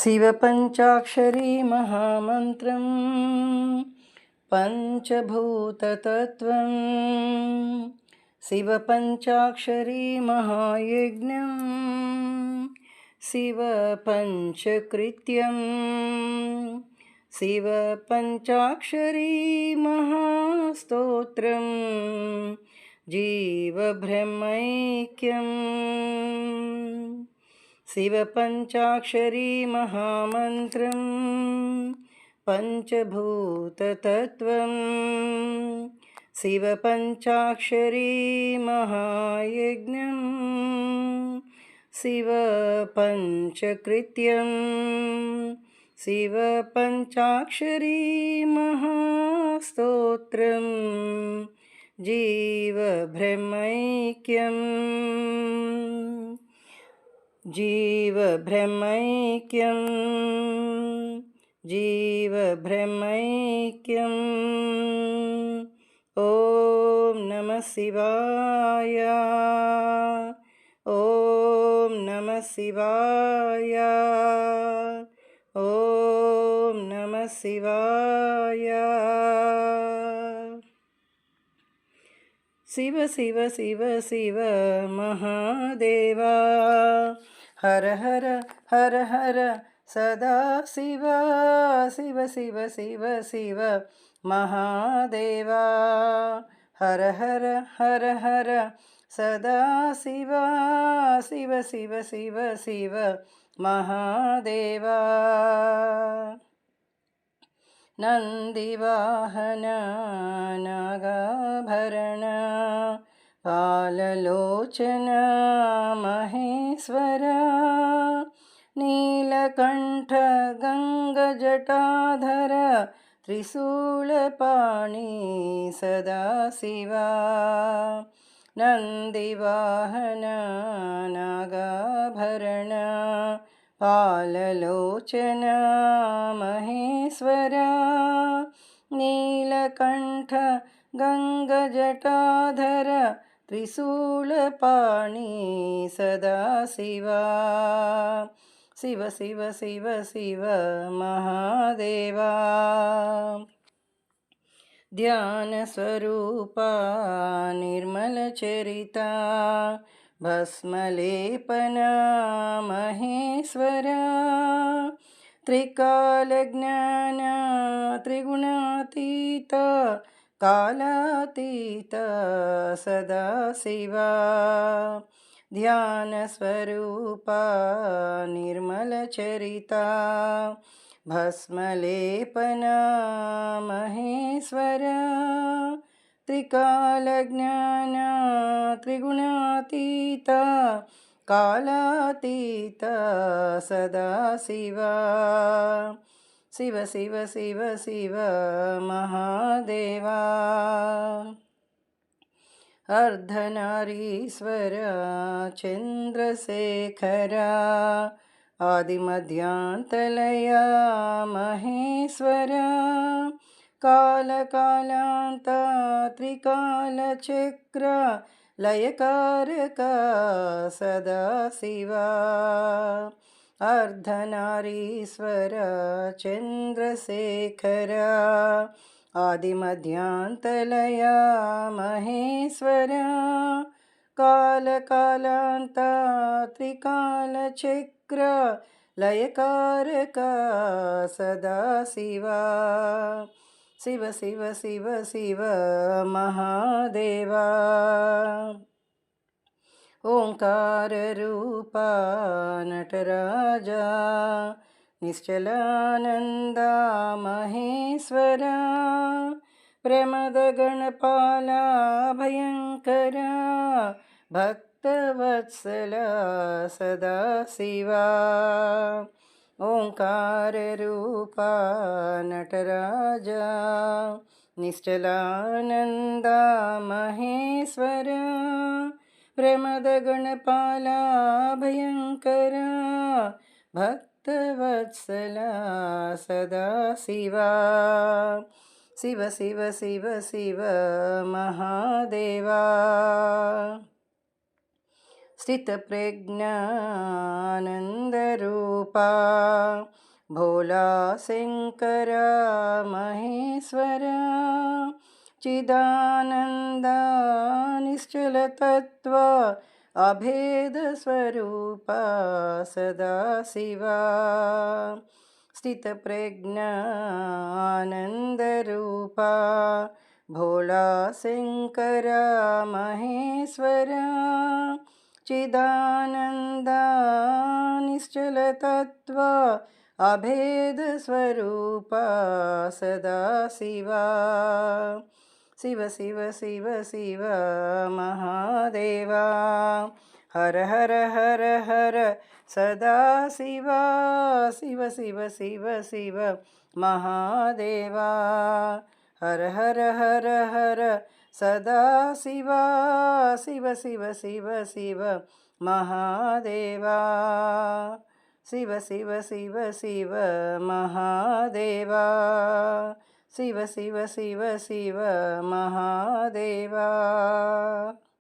शिवपञ्चाक्षरी महामन्त्रं पञ्चभूततत्त्वं शिवपञ्चाक्षरी महायज्ञं शिवपञ्चकृत्यं शिवपञ्चाक्षरी महास्तोत्रं जीवब्रह्मैक्यम् शिवपञ्चाक्षरी महामन्त्रं पञ्चभूततत्त्वं शिवपञ्चाक्षरी महायज्ञं शिवपञ्चकृत्यं शिवपञ्चाक्षरी महास्तोत्रं जीवब्रह्मैक्यम् जीवब्रह्मैक्यं जीवब्रह्मैक्यम् ॐ नमः शिवाय ॐ नमः शिवाय ॐ नमः शिवाय शिव शिव शिव शिव महादेवा हर हर हर हर सदा शिव शिव शिव शिव शिव महादेवा हर हर हर हर सदा शिव शिव शिव शिव शिव महादेवा नन्दिवाहना नागाभरण पाललोचना महेश्वरा नीलकण्ठ गङ्गजटाधर त्रिशूलपाणि सदाशिवा नन्दिवाहना नागाभरण पाललोचना महेश्वरा नीलकण्ठ गङ्गजटाधर त्रिशूलपाणि सदाशिवा शिव शिव शिव शिव महादेवा ध्यानस्वरूपा निर्मलचरिता भस्मलेपना महेश्वरा त्रिकालज्ञान त्रिगुणातीत कालातीत सदाशिवा ध्यानस्वरूपा निर्मलचरिता भस्मलेपना महेश्वरा त्रिकालज्ञान त्रिगुणातीत कालातीत सदाशिवा शिव शिव शिव शिव महादेवा अर्धनारीश्वर चन्द्रशेखरा आदिमध्यान्तलया महेश्वरा कालकालान्त त्रिकालचक्र लयकारक सदाशिवा अर्धनारीश्वर चन्द्रशेखरा आदिमध्यान्तलया महेश्वरा कालकालान्त त्रिकालचक्र लयकारक सदाशिवा शिव शिव शिव शिव महादेवा ओंकाररूपा नटराजा निश्चलानन्दा महेश्वरा प्रमदगणपाला भयङ्करा भक्तवत्सला सदाशिवा ओंकाररूपा नटराजा निश्चलानन्दा महेश्वरा प्रमदगणपाला भयङ्करा भक्तवत्सला सदाशिवा शिव शिव शिव शिव महादेवा स्थितप्रज्ञानन्दरूपा रूपा भोला शङ्करा महेश्वरा चिदानन्दा निश्चलतत्त्वा अभेदस्वरूपा सदाशिवा स्थितप्रज्ञा आनन्दरूपा भोला शङ्करा महेश्वरा चिदानन्दा निश्चलतत्त्वा अभेदस्वरूपा सदाशिवा शिव शिव शिव शिव महादेवा हर हर हर हर सदाशिवा शिव शिव शिव शिव महादेवा हर हर हर हर सदाशिवा शिव शिव शिव शिव महादेवा शिव शिव शिव शिव महादेवा शिव शिव शिव शिव महादेवा।